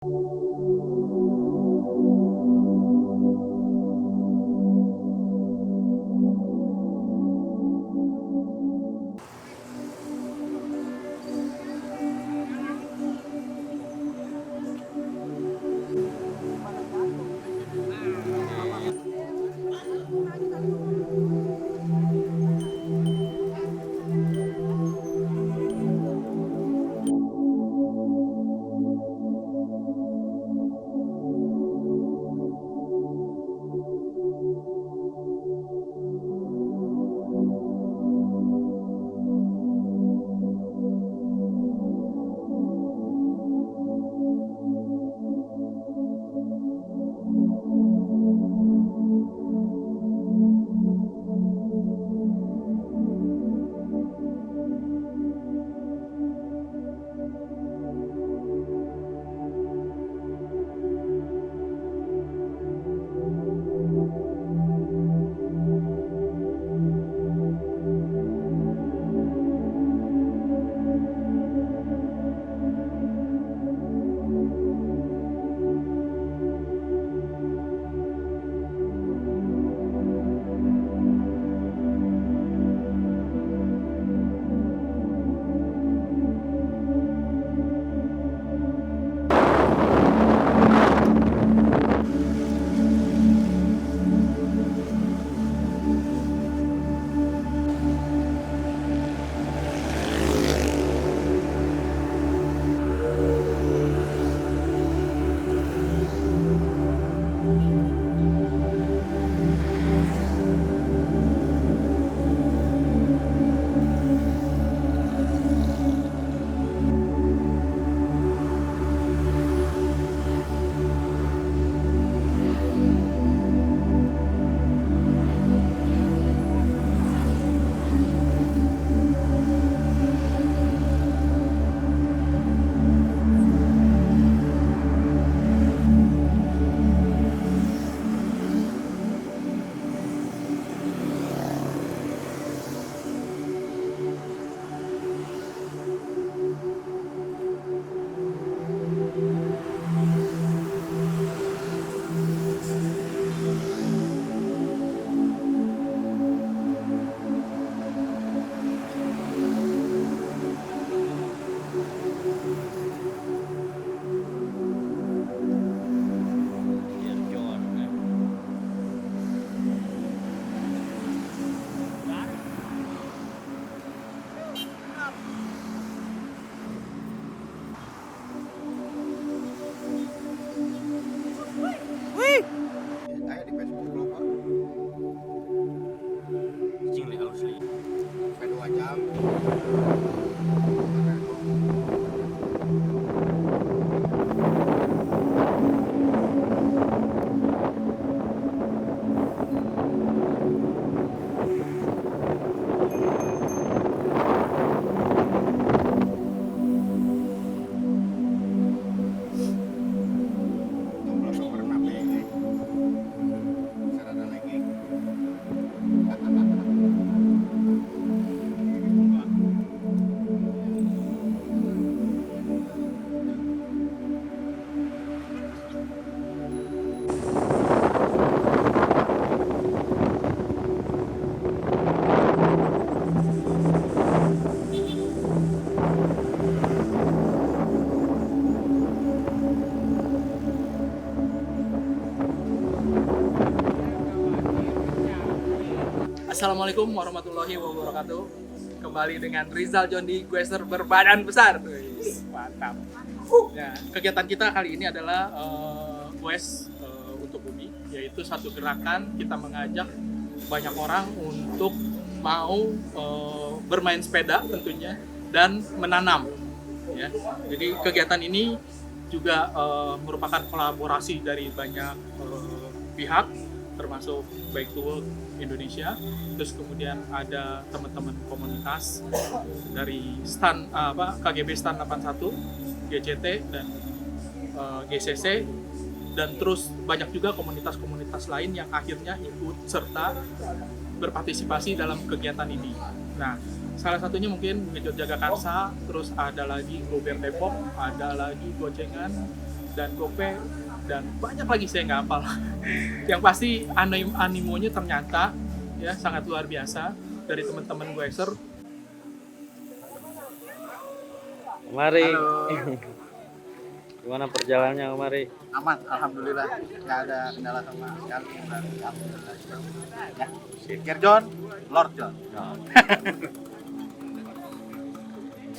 Saya di Facebook loh Pak. Cing li halus li. Sampai 2 jam. Assalamualaikum warahmatullahi wabarakatuh. Kembali dengan Rizal John di Gueser berbadan besar. Mantap. Nah, kegiatan kita kali ini adalah Quest untuk Bumi, yaitu satu gerakan kita mengajak banyak orang untuk mau bermain sepeda tentunya dan menanam. Ya. Jadi kegiatan ini juga merupakan kolaborasi dari banyak pihak, termasuk Bike to Work Indonesia, terus kemudian ada teman-teman komunitas dari KGB Stan 81, GCT dan GCC, dan terus banyak juga komunitas-komunitas lain yang akhirnya ikut serta berpartisipasi dalam kegiatan ini. Nah, salah satunya mungkin Ngejot Jagakarsa, terus ada lagi Gober Depok, ada lagi Gocengan, dan GoPay dan banyak lagi saya nggak hafal. Yang pasti animonya ternyata ya sangat luar biasa dari teman-teman Goeser. Mari. Halo. Gimana perjalanannya kemari? Aman, alhamdulillah. Nggak ada kendala sama sekali. Alhamdulillah. Ya, Sir John, Lord John.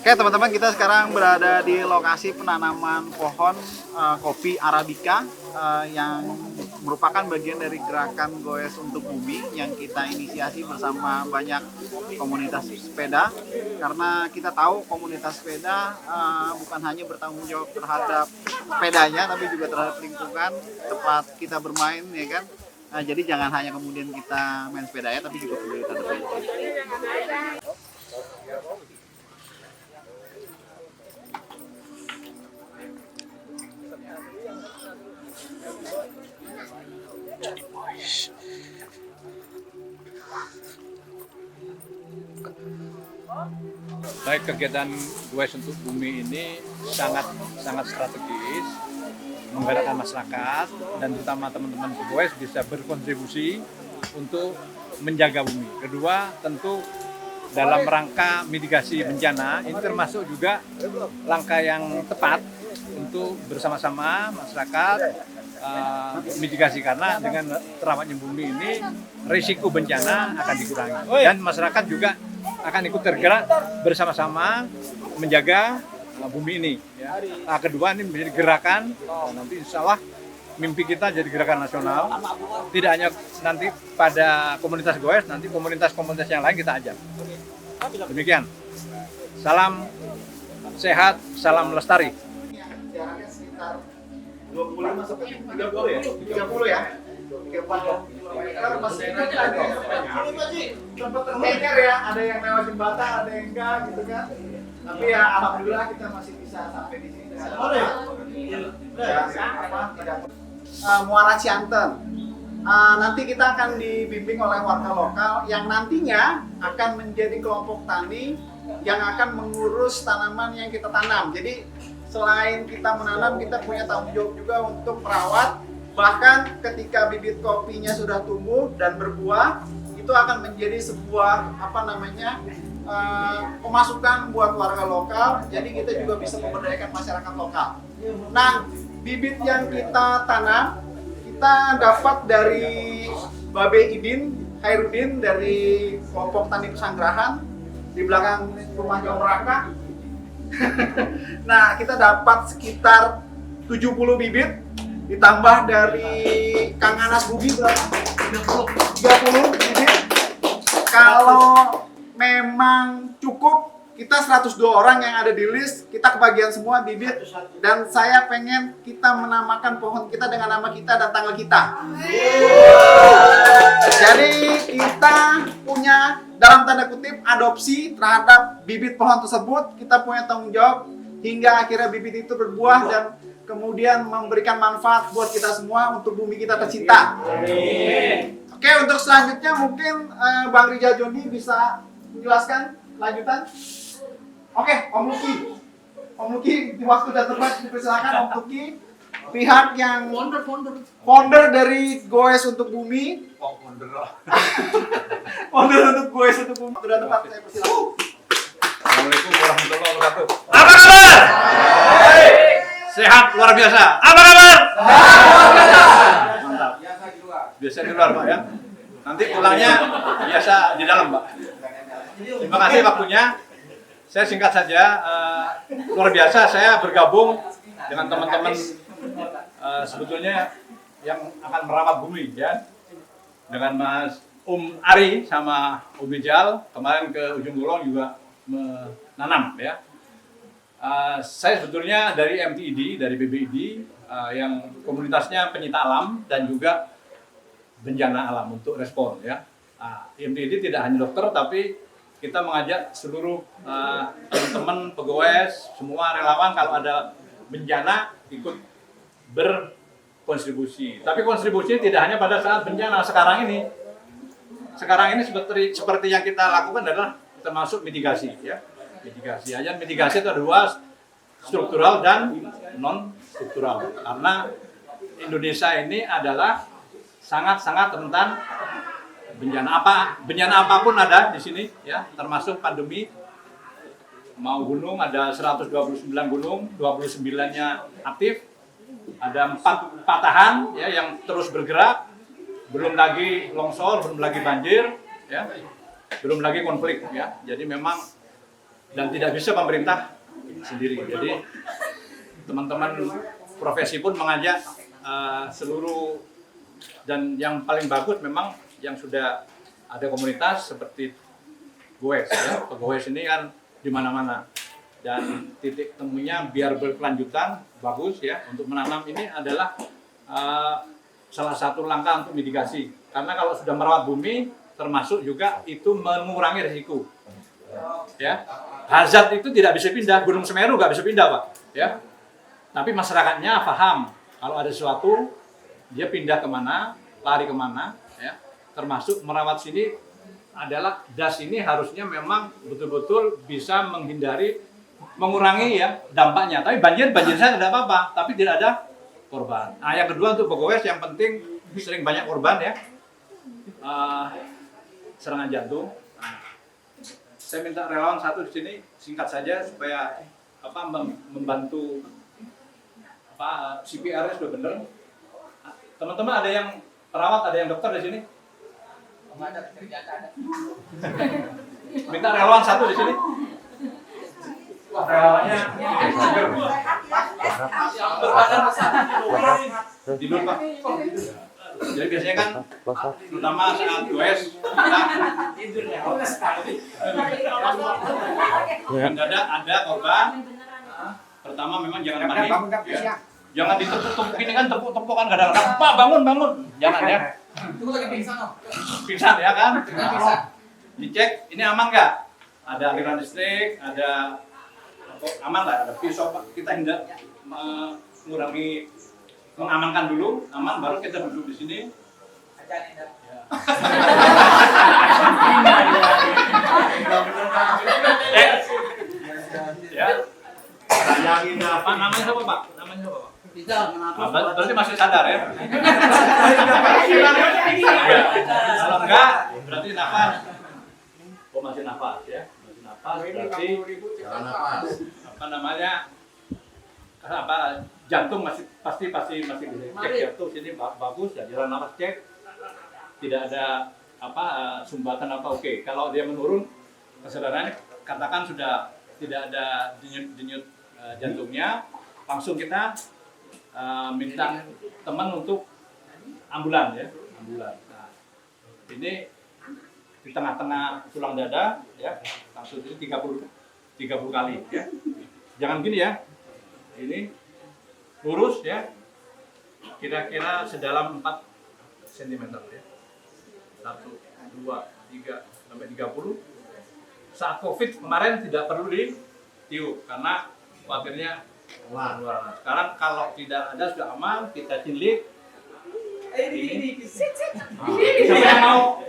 Oke teman-teman, kita sekarang berada di lokasi penanaman pohon kopi Arabica yang merupakan bagian dari gerakan Goes untuk Bumi yang kita inisiasi bersama banyak komunitas sepeda, karena kita tahu komunitas sepeda bukan hanya bertanggung jawab terhadap sepedanya tapi juga terhadap lingkungan tempat kita bermain, ya kan. Jadi jangan hanya kemudian kita main sepeda ya, tapi juga peduli terhadap lingkungan. Baik, kegiatan Goes untuk Bumi ini sangat strategis, menggerakkan masyarakat dan terutama teman-teman Goes bisa berkontribusi untuk menjaga bumi. Kedua, tentu dalam rangka mitigasi bencana ini termasuk juga langkah yang tepat untuk bersama-sama masyarakat mitigasi, karena dengan terawatnya bumi ini risiko bencana akan dikurangi dan masyarakat juga akan ikut tergerak bersama-sama menjaga bumi ini. Ya. Kedua, ini menjadi gerakan, nanti insya Allah mimpi kita jadi gerakan nasional. Tidak hanya nanti pada komunitas Goes, nanti komunitas-komunitas yang lain kita ajak. Demikian. Salam sehat, salam lestari. Jaraknya sekitar 25 sampai 30 ya? 30 ya? 30 kilometer, masih sempat terdengar ya, ada yang lewat jembatan, ada yang enggak gitu kan. Tapi ya alhamdulillah kita masih bisa sampai di sini. Muara Cianten. Nanti kita akan dibimbing oleh warga lokal yang nantinya akan menjadi kelompok tani yang akan mengurus tanaman yang kita tanam. Jadi selain kita menanam, kita punya tanggung jawab juga untuk merawat. Bahkan ketika bibit kopinya sudah tumbuh dan berbuah, itu akan menjadi sebuah pemasukan buat warga lokal. Jadi kita juga bisa memberdayakan masyarakat lokal. Nah, bibit yang kita tanam kita dapat dari Babe Idin Hairudin dari kelompok tani Pesanggerahan di belakang rumah Jom Raka. Nah, kita dapat sekitar 70 bibit ditambah dari Kang Anas Bubi berapa? 30 bibit. Kalau memang cukup, kita 102 orang yang ada di list, kita kebagian semua bibit, dan saya pengen kita menamakan pohon kita dengan nama kita dan tanggal kita. Jadi kita punya dalam tanda kutip adopsi terhadap bibit pohon tersebut. Kita punya tanggung jawab hingga akhirnya bibit itu berbuah dan kemudian memberikan manfaat buat kita semua untuk bumi kita tercinta. Oke, untuk selanjutnya mungkin Bang Rizal Joni bisa menjelaskan lanjutan. Oke, Om Luki, di waktu dan tempat dipersilakan Om Luki, pihak yang founder dari Goes untuk Bumi. Founder untuk Goes untuk Bumi. Waktu dan tempat saya persilakan. Assalamualaikum warahmatullahi wabarakatuh. Apa kabar? Sehat luar biasa. Apa kabar? Mantap. Biasa di luar, Pak ya. Nanti pulangnya biasa di dalam, Pak. Terima kasih waktunya. Saya singkat saja. Luar biasa saya bergabung dengan teman-teman sebetulnya yang akan merawat bumi ya. Dengan Mas Ari sama Rijal kemarin ke Ujung Kulon juga menanam ya. Saya sebetulnya dari MTID, dari BBID yang komunitasnya penyita alam dan juga bencana alam untuk respon ya. MTID tidak hanya dokter tapi kita mengajak seluruh teman-teman pegawai, semua relawan kalau ada bencana ikut berkontribusi. Tapi kontribusi tidak hanya pada saat bencana sekarang ini. Sekarang ini seperti yang kita lakukan adalah termasuk mitigasi ya. Mitigasi itu ada dua, struktural dan non struktural. Karena Indonesia ini adalah sangat-sangat rentan bencana apapun ada di sini ya, termasuk pandemi. Mau gunung ada 129 gunung, 29-nya aktif. Ada 4 patahan ya yang terus bergerak. Belum lagi longsor, belum lagi banjir ya. Belum lagi konflik ya. Jadi memang dan tidak bisa pemerintah sendiri. Jadi teman-teman profesi pun mengajak seluruh, dan yang paling bagus memang yang sudah ada komunitas seperti Goes ya. Goes ini kan di mana-mana, dan titik temunya biar berkelanjutan bagus ya. Untuk menanam ini adalah salah satu langkah untuk mitigasi, karena kalau sudah merawat bumi termasuk juga itu mengurangi risiko ya. Hazard itu tidak bisa pindah, Gunung Semeru nggak bisa pindah Pak ya, tapi masyarakatnya paham kalau ada sesuatu dia pindah kemana, lari kemana ya. Termasuk merawat sini adalah das ini harusnya memang betul-betul bisa menghindari, mengurangi ya dampaknya. Tapi banjir saya tidak apa-apa, tapi tidak ada korban. Nah, yang kedua untuk Bogowes yang penting sering banyak korban ya, serangan jantung. Nah, saya minta relawan satu di sini singkat saja supaya membantu CPR-nya sudah benar. Teman-teman ada yang perawat, ada yang dokter di sini? Minta relawan satu di sini. Relawannya tidur Pak. Jadi biasanya kan, terutama saat Goes mendadak ada korban. Pertama memang jangan panik. Jangan ditepuk-tepuk gini kan, tepuk-tepuk kan kadang-kadang, Pak bangun, jangan ya. Tunggu lagi Pingsan ya kan? Dicek, ini aman nggak? Ada aliran listrik, ada aman lah, ada pisau Pak. Kita mengamankan dulu, aman, baru kita duduk di sini. Ya. Apa namanya siapa Pak? Namanya siapa Pak? Berarti masih sadar ya? Kalau enggak, berarti nafas. Oh masih nafas ya? Masih nafas, berarti apa namanya? Jantung masih pasti masih cek jantung sini bagus, jalan nafas cek, tidak ada sumbatan oke. Kalau dia menurun kesadarannya, katakan sudah tidak ada denyut jantungnya, langsung kita minta teman untuk ambulan ya, ambulan. Nah, ini di tengah-tengah tulang dada ya, langsung ini 30 kali ya. Jangan gini ya. Ini lurus ya. Kira-kira sedalam 4 cm ya. 1 2 3 sampai 30. Saat Covid kemarin tidak perlu ditiup karena khawatirnya keluar. Sekarang kalau tidak ada sudah aman, kita cilik. Ini. Siapa yang mau?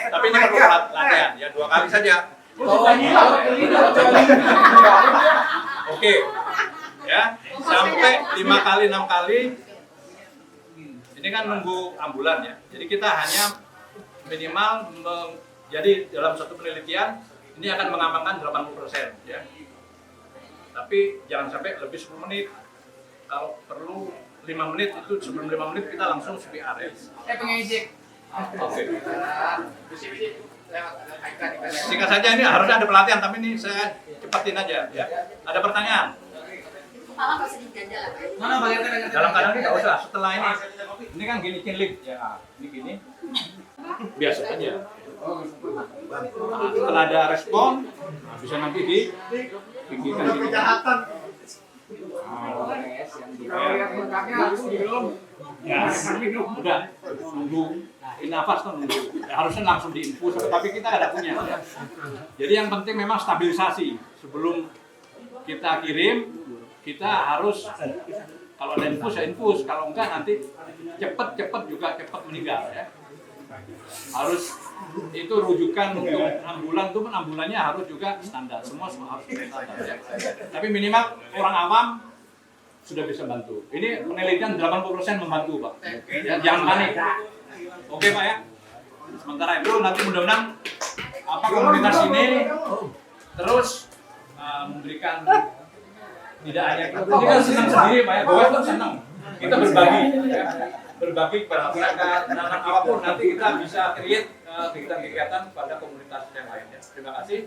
Tapi ini perlu latihan ya, 2 kali saja. Oke. Ya, sampai 5 kali 6 kali. Ini kan nunggu ambulan ya. Jadi kita hanya minimal jadi dalam satu penelitian ini akan mengamankan 80% ya. Tapi jangan sampai lebih 10 menit. Kalau perlu 5 menit, itu sebelum 5 menit kita langsung CPR ya. Pengejek. Oke. Singkat saja, ini harusnya ada pelatihan, tapi ini saya cepatin aja ya. Ada pertanyaan? Dalam keadaan ini nggak usah. Setelah ini kan gini cilik ya, ini gini. Biasa aja. Setelah ada respon, bisa nanti dipikirkan kejahatan. Ya, udah nunggu nafas kan nunggu. Harusnya langsung diinfus, tapi kita nggak ada punya. Jadi yang penting memang stabilisasi sebelum kita kirim. Kita harus kalau ada infus ya infus, kalau enggak nanti cepet juga meninggal ya. Harus itu rujukan untuk ambulan tuh, ambulannya harus juga standar, semua harus standar ya. Tapi minimal orang awam sudah bisa bantu. Ini penelitian 80% membantu Pak. Ya, jangan panik. Oke Pak ya. Sementara itu nanti mudah-mudahan apa komunitas ini terus memberikan tidak hanya ini kan senang sendiri Pak ya, bahwa kan senang kita berbagi ya. Berbagi kepada masyarakat dan apapun nanti kita bisa create kegiatan-kegiatan pada komunitas yang lainnya. Terima kasih.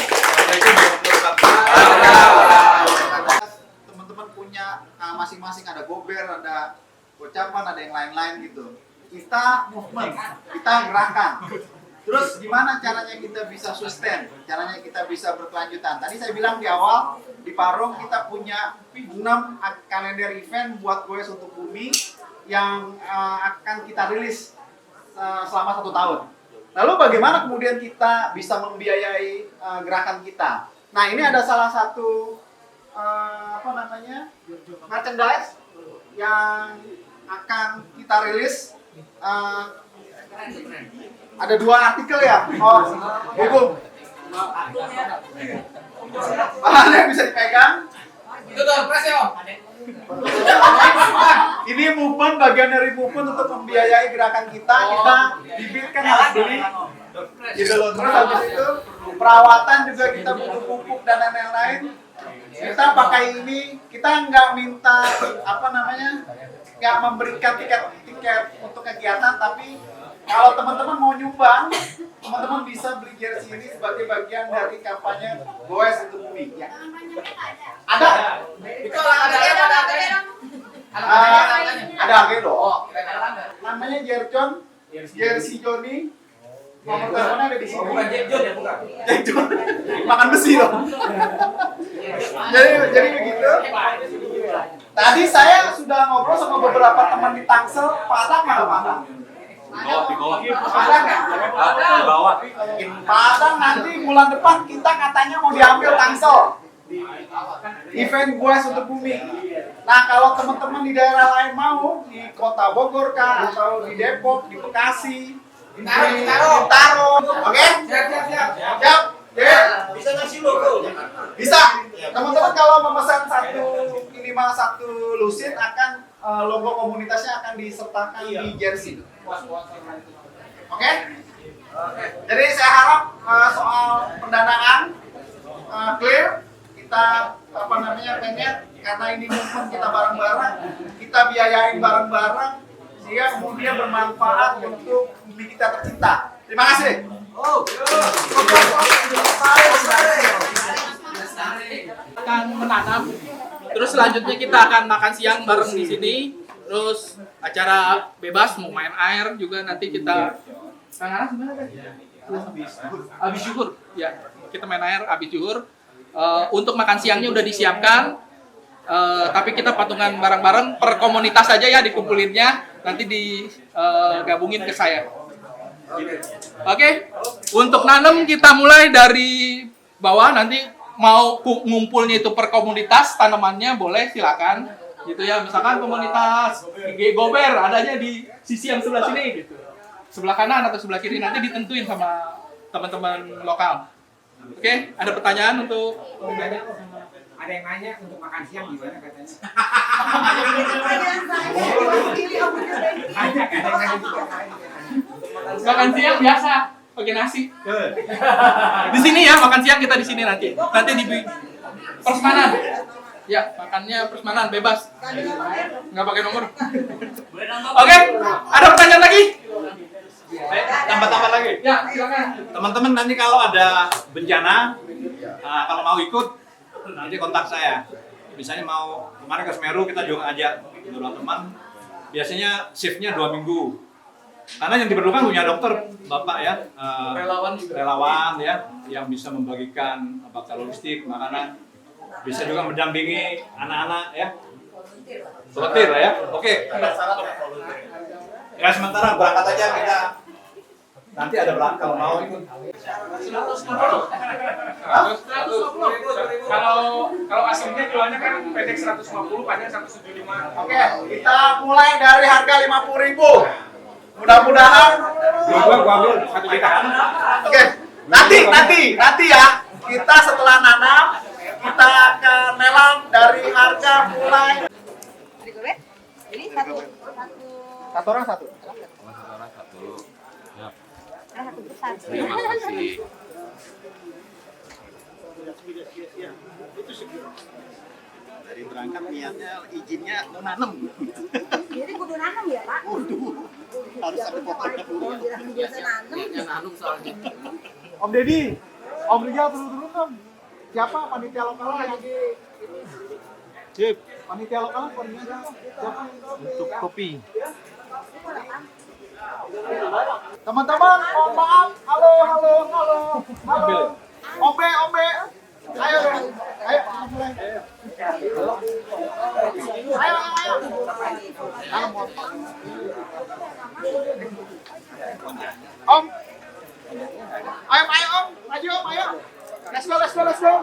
Assalamualaikum warahmatullahi wabarakatuh. Teman-teman punya masing-masing ada gober, ada gocapan, ada yang lain-lain gitu. Kita movement, kita gerakan. Terus gimana caranya kita bisa sustain? Caranya kita bisa berkelanjutan. Tadi saya bilang di awal, di Parung kita punya 6 kalender event buat Goes untuk Bumi yang akan kita rilis selama 1 tahun. Lalu bagaimana kemudian kita bisa membiayai gerakan kita? Nah, ini ada salah satu merchandise yang akan kita rilis. Ada 2 artikel ya? Oh, hukum. Bahannya bisa dipegang. Itu tuh, press ya Om. Ini movement, bagian dari movement untuk membiayai gerakan kita. Kita bibitkan harus beli. Gitu loh. Terus habis itu perawatan juga kita butuh pupuk dan lain-lain. Kita pakai ini, kita nggak minta nggak memberikan tiket untuk kegiatan, tapi kalau teman-teman mau nyumbang, teman-teman bisa beli jersey ini sebagai bagian dari kampanye Goes untuk Bumi. Ya. Ada? Itu ada. Ada Agedo. Namanya Jerjon, Jersey Joni. Nomor teleponnya ada di sini. Bukan Jack John ya, bukan. Jack John. Makan besi loh. Jadi begitu. Tadi saya sudah ngobrol sama beberapa teman di Tangsel. Padang mana Padang? Di bawah. Padang ya? Di bawah. Padang nanti bulan depan kita katanya mau diambil Tangsel. Event Goes untuk Bumi. Nah, kalau teman-teman di daerah lain mau, di Kota Bogor kah, atau di Depok, di Bekasi, di Bintaro, oke? Siap. Bisa ngasih logo. Bisa. Teman-teman kalau memesan minimal satu lusin akan logo komunitasnya akan disertakan di jersey. Oke? Jadi saya harap soal pendanaan clear. Kita pengen karena ini movement kita bareng-bareng, kita biayain bareng-bareng sehingga kemudian bermanfaat untuk bumi kita tercinta. Terima kasih. Akan menanam. Terus selanjutnya kita akan makan siang bareng di sini. Terus acara bebas mau main air juga nanti kita. Kang gimana kan? Habis syukur. Ya, kita main air habis syukur. Untuk makan siangnya udah disiapkan. Tapi kita patungan bareng-bareng per komunitas aja ya dkumpulinnya. Nanti digabungin ke saya. Oke. Untuk nanam kita mulai dari bawah, nanti mau ngumpulnya itu per komunitas tanamannya boleh silakan gitu ya. Misalkan komunitas gober adanya di sisi yang sebelah sini gitu, sebelah kanan atau sebelah kiri, nanti ditentuin sama teman-teman lokal. Oke, ada pertanyaan untuk Ada yang nanya untuk makan siang gimana katanya? makan siang biasa pakai nasi. Di sini ya makan siang kita di sini nanti di persemanan. Ya, makannya persemanan bebas. Nggak pakai nomor. Oke, ada pertanyaan lagi? Tambah-tambah lagi. Ya, silakan. Teman-teman nanti kalau ada bencana, kalau mau ikut, nanti kontak saya. Misalnya mau kemarin ke Semeru, kita juga ajak beberapa teman. Biasanya shiftnya 2 minggu. Karena yang diperlukan punya dokter, Bapak ya, relawan ya, yang bisa membagikan apakah logistik, makanan, bisa juga mendampingi anak-anak ya. Volunteer lah ya. Oke. Ya sementara berangkat aja kita. Nanti ada belakang kalau mau ikut. 150. Kalau aslinya jualnya kan pendek 150, panjang 175. Oke, kita mulai dari harga 50.000. Mudah-mudahan Gua ambil 1 juta. Oke, nanti ya. Kita setelah nanam, kita akan lelang dari harga mulai. Jadi satu Satu orang satu. satu besar. Terima kasih. Dari berangkat niatnya izinnya mau nanam. Jadi kudu nanam ya Pak? Harus ada potongnya dulu. Biasa nanam. Nanum soalnya. Om Deddy, Om Rizal turun Om. Siapa panitia lokalnya? Sip. Panitia lokalnya siapa? Untuk kopi. Teman-teman, mohon maaf. Halo. Ombe. Ayo deh. Ayo mulai. Ayo. Om. Ayo Om. Maju Om, ayo. Let's go.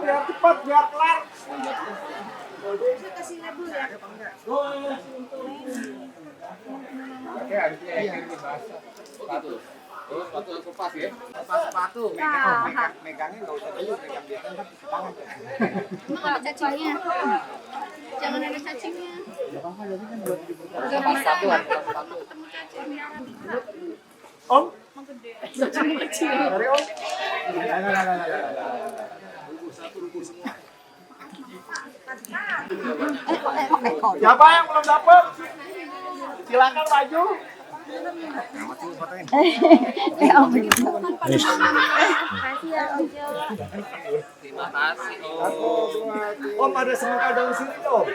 Biar cepat, biar kelar. Saya kasih label ya. Oke, harusnya yang ini basah. Sepatu. Oh, sepatu yang kepas ya. Sepatu. Nah, Megangnya enggak usah dulu, megang biasa kan di tangan. emang ada cacingnya. Jangan ada cacingnya. Om. Cacing kecil. Dari Om. Siapa yang belum dapat? Silakan maju. Kasih ya Om Jo. Terima kasih. Om ada semangka daun sini Om.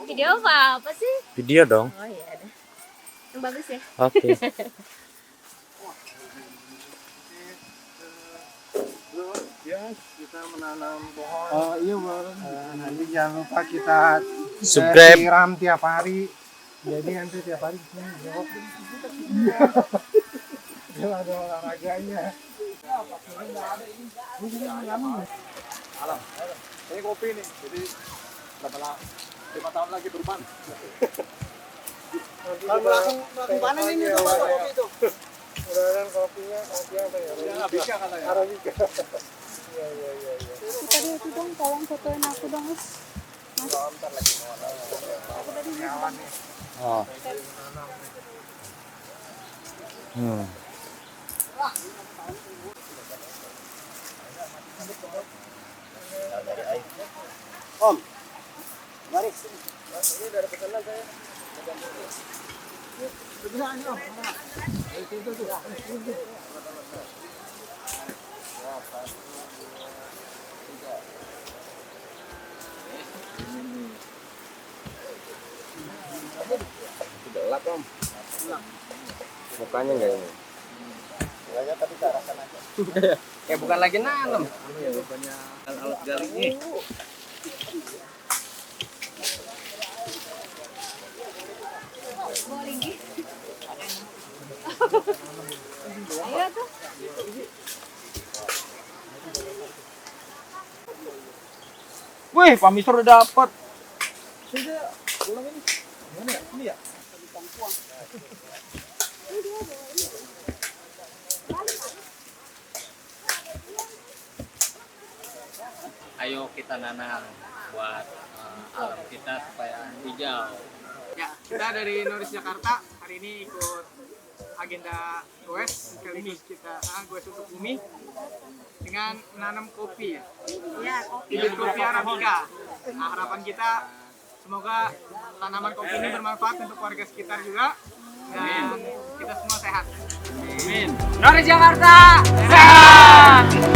Video apa sih? Video dong. Oh iya deh. Yang bagus ya. Oke. Kita menanam pohon. Oh iya Bang. Nanti jangan lupa kita Subscribe. siram tiap hari. Jadi nanti tiap hari kita jawab. Dia ada olahraganya. Alam. Ini kopi nih. Jadi berapa lama? 5 tahun lagi berpan. Kalau langsung panen ini tuh Pak, kopi itu. Mudah-mudahan kopinya nanti apa ya? Arabica katanya. Arabica. Tadi itu dong, tolong fotoin aku dong, Mas. Oh. Om. Mari. Ini dari pesanan saya. Ini Om. Gelap Om. Mukanya enggak ini. Mukanya tadi ke arah sana aja. Kayak bukan lagi nanam. Alat galingnya. Ayo tuh. Wih, Pak Mister udah dapat. Ini ya? Ayo kita nanam buat alam kita supaya hijau. Ya, kita dari Noris Jakarta hari ini ikut agenda goes. Kali ini kita goes untuk bumi dengan menanam kopi. Ya, kopi. Bibit kopi Arabica. Nah, harapan kita semoga tanaman kopi ini bermanfaat untuk warga sekitar juga dan kita semua sehat. Amin. Noris Jakarta sehat.